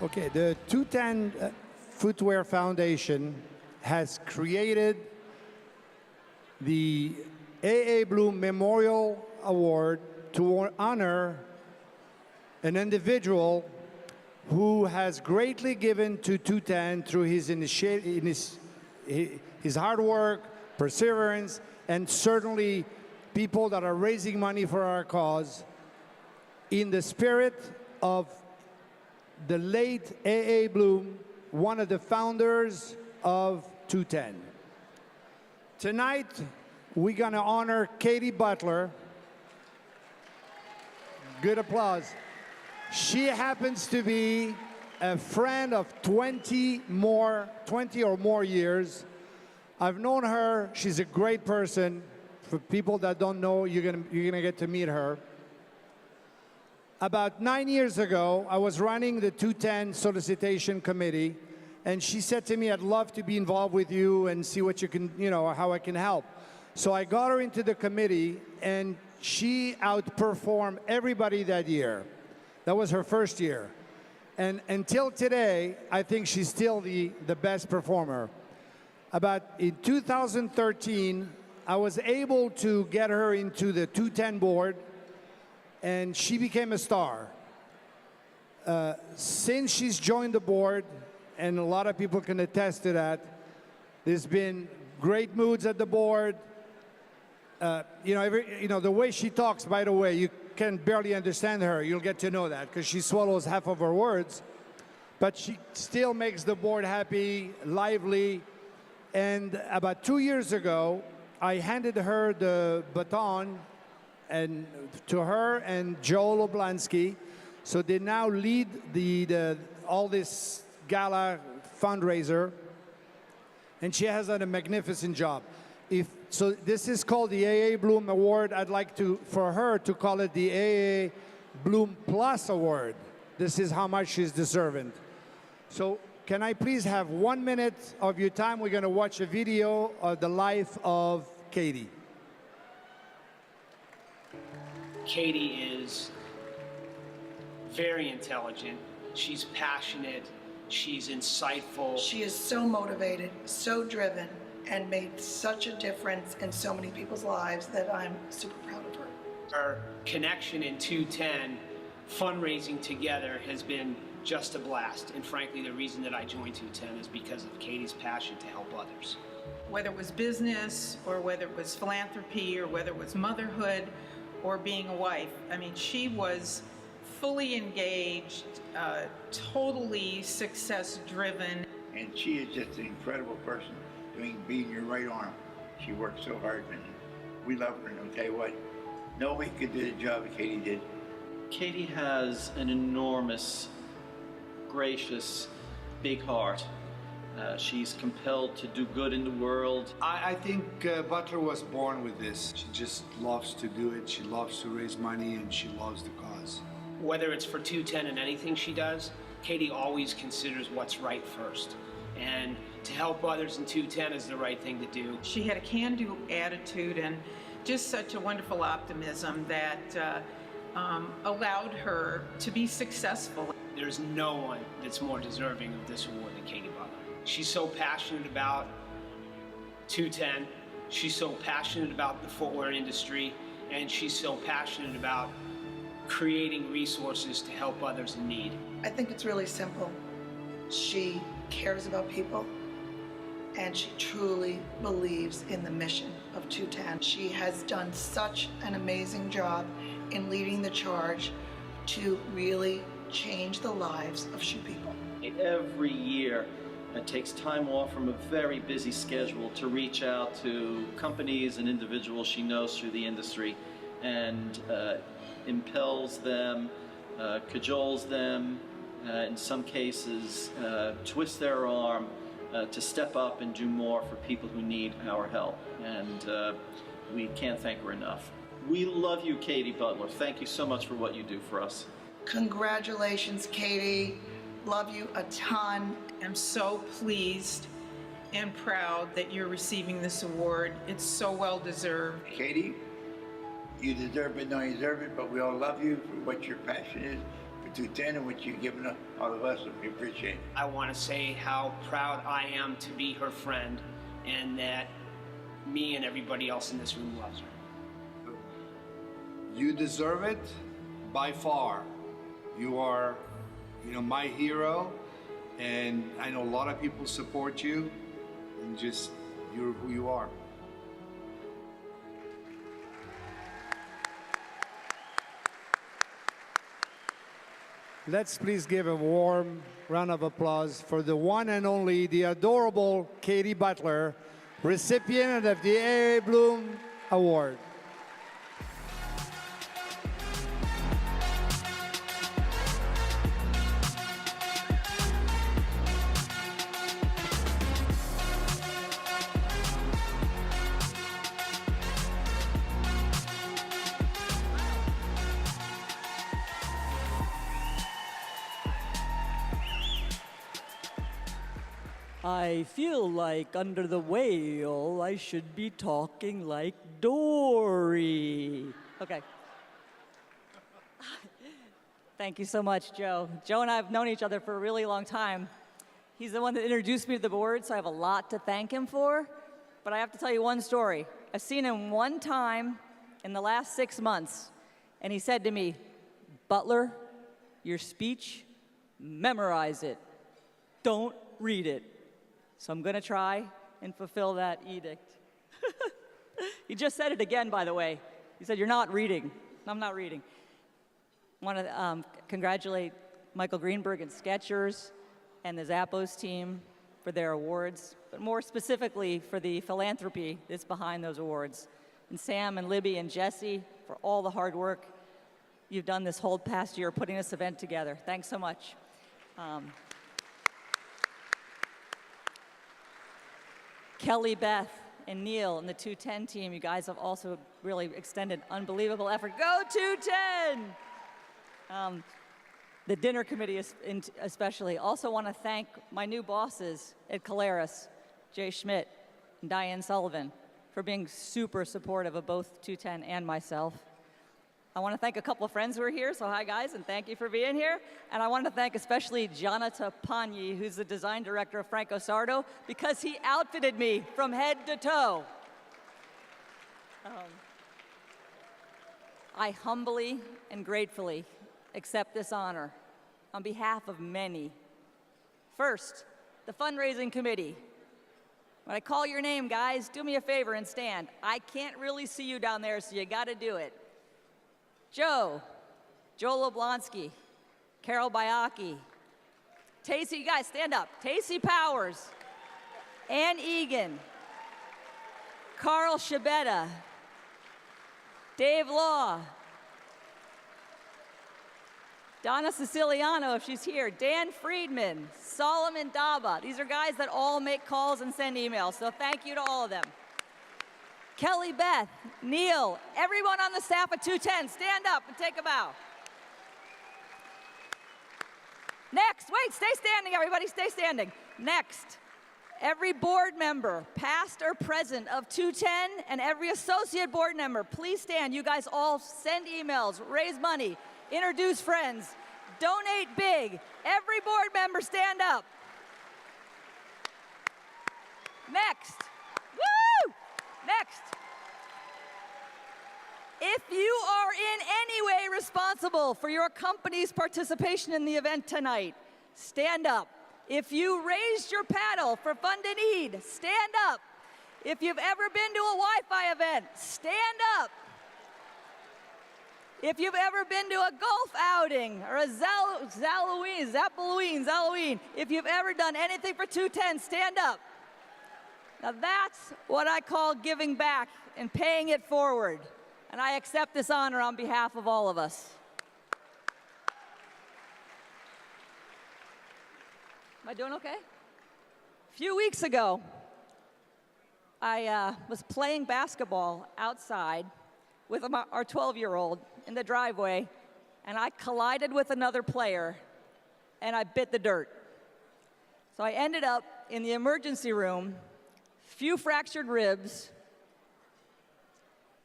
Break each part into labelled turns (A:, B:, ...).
A: Okay, the 210 Footwear Foundation has created the A.A. Bloom Memorial Award to honor an individual who has greatly given to 210 through his hard work, perseverance, and certainly people that are raising money for our cause in the spirit of the late A.A. Bloom, one of the founders of 210. Tonight, we're going to honor Katie Butler. Good applause. She happens to be a friend of 20 or more years. I've known her. She's a great person. For people that don't know, you're gonna get to meet her. About 9 years ago, I was running the 210 solicitation committee, and she said to me, I'd love to be involved with you and see what you can, how I can help. So I got her into the committee, and she outperformed everybody that year. That was her first year. And until today, I think she's still the best performer. In 2013, I was able to get her into the 210 board, and she became a star. Since she's joined the board, and a lot of people can attest to that, there's been great moods at the board. The way she talks, by the way, you can barely understand her. You'll get to know that because she swallows half of her words. But she still makes the board happy, lively. And about 2 years ago, I handed her the baton to her and Joel Oblansky. So they now lead all this Gala fundraiser. And she has done a magnificent job. So this is called the A.A. Bloom Award. I'd like for her to call it the A.A. Bloom Plus Award. This is how much she's deserving. So can I please have 1 minute of your time? We're going to watch a video of the life of Katie.
B: Katie is very intelligent. She's passionate. She's insightful.
C: She is so motivated, so driven, and made such a difference in so many people's lives that I'm super proud of her.
B: Our connection in 210, fundraising together, has been just a blast. And frankly, the reason that I joined 210 is because of Katie's passion to help others.
D: Whether it was business, or whether it was philanthropy, or whether it was motherhood, or being a wife, I mean, she was fully engaged, totally success-driven.
E: And she is just an incredible person. Being your right arm. She worked so hard, and we love her, and I'll tell you what, nobody could do the job that Katie did.
F: Katie has an enormous, gracious, big heart. She's compelled to do good in the world.
G: I think Butler was born with this. She just loves to do it. She loves to raise money, and she loves the cause.
B: Whether it's for 210 and anything she does, Katie always considers what's right first. And to help others in 210 is the right thing to do. She
D: had a can-do attitude and just such a wonderful optimism that allowed her to be successful.
B: There's no one that's more deserving of this award than Katie Butler. She's so passionate about 210. She's so passionate about the footwear industry, and she's so passionate about creating resources to help others in need.
C: I think it's really simple. She cares about people, and she truly believes in the mission of 210. She has done such an amazing job in leading the charge to really change the lives of shoe people.
F: Every year, it takes time off from a very busy schedule to reach out to companies and individuals she knows through the industry and impels them, cajoles them, in some cases, twist their arm to step up and do more for people who need our help. And we can't thank her enough. We love you, Katie Butler. Thank you so much for what you do for us.
C: Congratulations, Katie. Love you a ton.
D: I'm so pleased and proud that you're receiving this award. It's so well deserved.
E: Katie, you deserve it, no, you deserve it, but we all love you for what your passion is, for 210 and what you've given all of us, and we appreciate it.
B: I want to say how proud I am to be her friend, and that me and everybody else in this room loves her.
G: You deserve it by far. You are, my hero, and I know a lot of people support you, and just you're who you are.
A: Let's please give a warm round of applause for the one and only, the adorable Katie Butler, recipient of the A. Bloom Award.
H: I feel like under the whale, I should be talking like Dory. Okay. Thank you so much, Joe. Joe and I have known each other for a really long time. He's the one that introduced me to the board, so I have a lot to thank him for. But I have to tell you one story. I've seen him one time in the last 6 months, and he said to me, "Butler, your speech, memorize it. Don't read it." So I'm going to try and fulfill that edict. He just said it again, by the way. He said, "You're not reading." I'm not reading. I want to congratulate Michael Greenberg and Skechers and the Zappos team for their awards, but more specifically for the philanthropy that's behind those awards. And Sam and Libby and Jesse for all the hard work you've done this whole past year putting this event together. Thanks so much. Kelly, Beth, and Neil and the 210 team, you guys have also really extended unbelievable effort. Go 210! The dinner committee especially. Also want to thank my new bosses at Caleres, Jay Schmidt and Diane Sullivan, for being super supportive of both 210 and myself. I want to thank a couple of friends who are here, so hi guys, and thank you for being here. And I want to thank especially Janata Panyi, who's the design director of Franco Sardo, because he outfitted me from head to toe. I humbly and gratefully accept this honor on behalf of many. First, the fundraising committee. When I call your name, guys, do me a favor and stand. I can't really see you down there, so you got to do it. Joe Oblonsky, Carol Bayaki, Tacey, you guys stand up. Tacey Powers, Ann Egan, Carl Shabetta, Dave Law, Donna Siciliano, if she's here, Dan Friedman, Solomon Daba. These are guys that all make calls and send emails, so thank you to all of them. Kelly, Beth, Neil, everyone on the staff at 210, stand up and take a bow. Next, wait, stay standing, everybody, stay standing. Next, every board member, past or present, of 210, and every associate board member, please stand. You guys all send emails, raise money, introduce friends, donate big. Every board member, stand up. Next. Woo! Next. If you are in any way responsible for your company's participation in the event tonight, stand up. If you raised your paddle for Fund and Need, stand up. If you've ever been to a Wi-Fi event, stand up. If you've ever been to a golf outing or a Zappaloween, if you've ever done anything for 210, stand up. Now that's what I call giving back and paying it forward. And I accept this honor on behalf of all of us. Am I doing okay? A few weeks ago, I was playing basketball outside with our 12-year-old in the driveway, and I collided with another player, and I bit the dirt. So I ended up in the emergency room, few fractured ribs,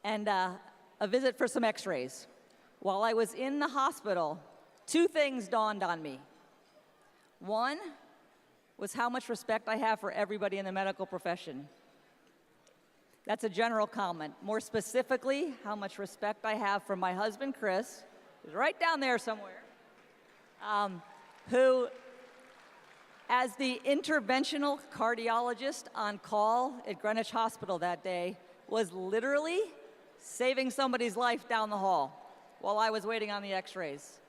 H: and a visit for some x-rays. While I was in the hospital, Two things dawned on me. One was how much respect I have for everybody in the medical profession. That's a general comment. More specifically, how much respect I have for my husband, Chris, who's right down there somewhere, who, as the interventional cardiologist on call at Greenwich Hospital that day, was literally saving somebody's life down the hall while I was waiting on the x-rays.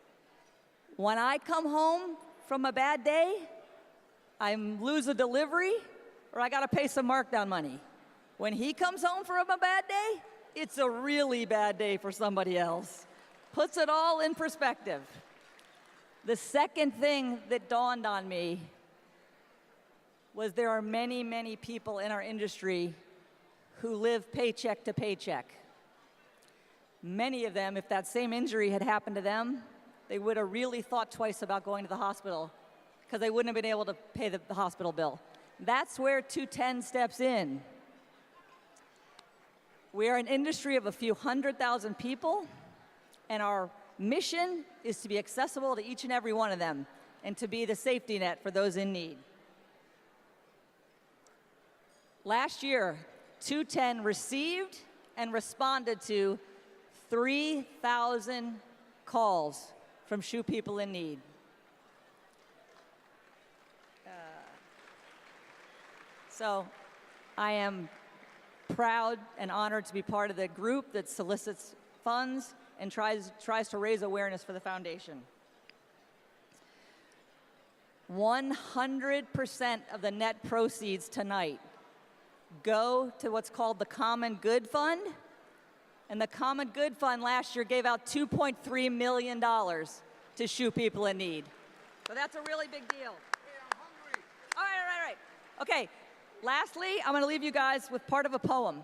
H: When I come home from a bad day, I lose a delivery or I gotta pay some markdown money. When he comes home from a bad day, it's a really bad day for somebody else. Puts it all in perspective. The second thing that dawned on me was there are many, many people in our industry who live paycheck to paycheck. Many of them, if that same injury had happened to them, they would have really thought twice about going to the hospital because they wouldn't have been able to pay the hospital bill. That's where 210 steps in. We are an industry of a few 100,000 people, and our mission is to be accessible to each and every one of them and to be the safety net for those in need. Last year, 210 received and responded to 3,000 calls from SHU people in need. So I am proud and honored to be part of the group that solicits funds and tries to raise awareness for the foundation. 100% of the net proceeds tonight go to what's called the Common Good Fund. And the Common Good Fund last year gave out $2.3 million to SHU people in need. So that's a really big deal.
G: Hey, I'm hungry.
H: All right. Okay, lastly, I'm going to leave you guys with part of a poem.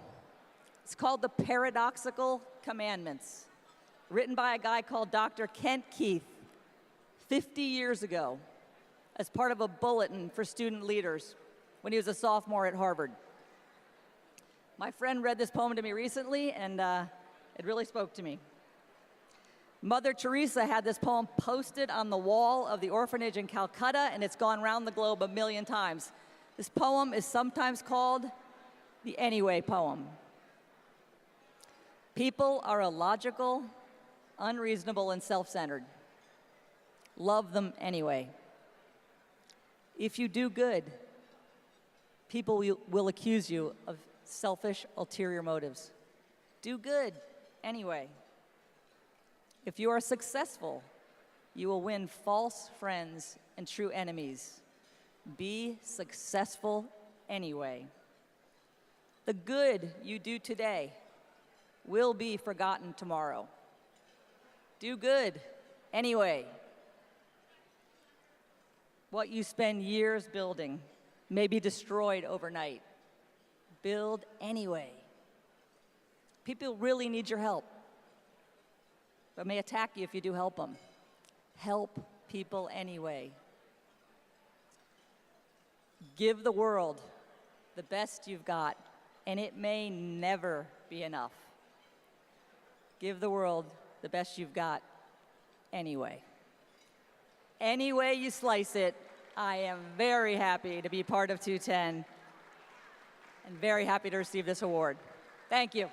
H: It's called The Paradoxical Commandments, written by a guy called Dr. Kent Keith 50 years ago as part of a bulletin for student leaders when he was a sophomore at Harvard. My friend read this poem to me recently, and it really spoke to me. Mother Teresa had this poem posted on the wall of the orphanage in Calcutta, and it's gone around the globe 1 million times. This poem is sometimes called the Anyway poem. People are illogical, unreasonable, and self-centered. Love them anyway. If you do good, people will accuse you of selfish, ulterior motives. Do good anyway. If you are successful, you will win false friends and true enemies. Be successful anyway. The good you do today will be forgotten tomorrow. Do good anyway. What you spend years building may be destroyed overnight. Build anyway. People really need your help, but may attack you if you do help them. Help people anyway. Give the world the best you've got, and it may never be enough. Give the world the best you've got anyway. Any way you slice it, I am very happy to be part of 210 and very happy to receive this award. Thank you.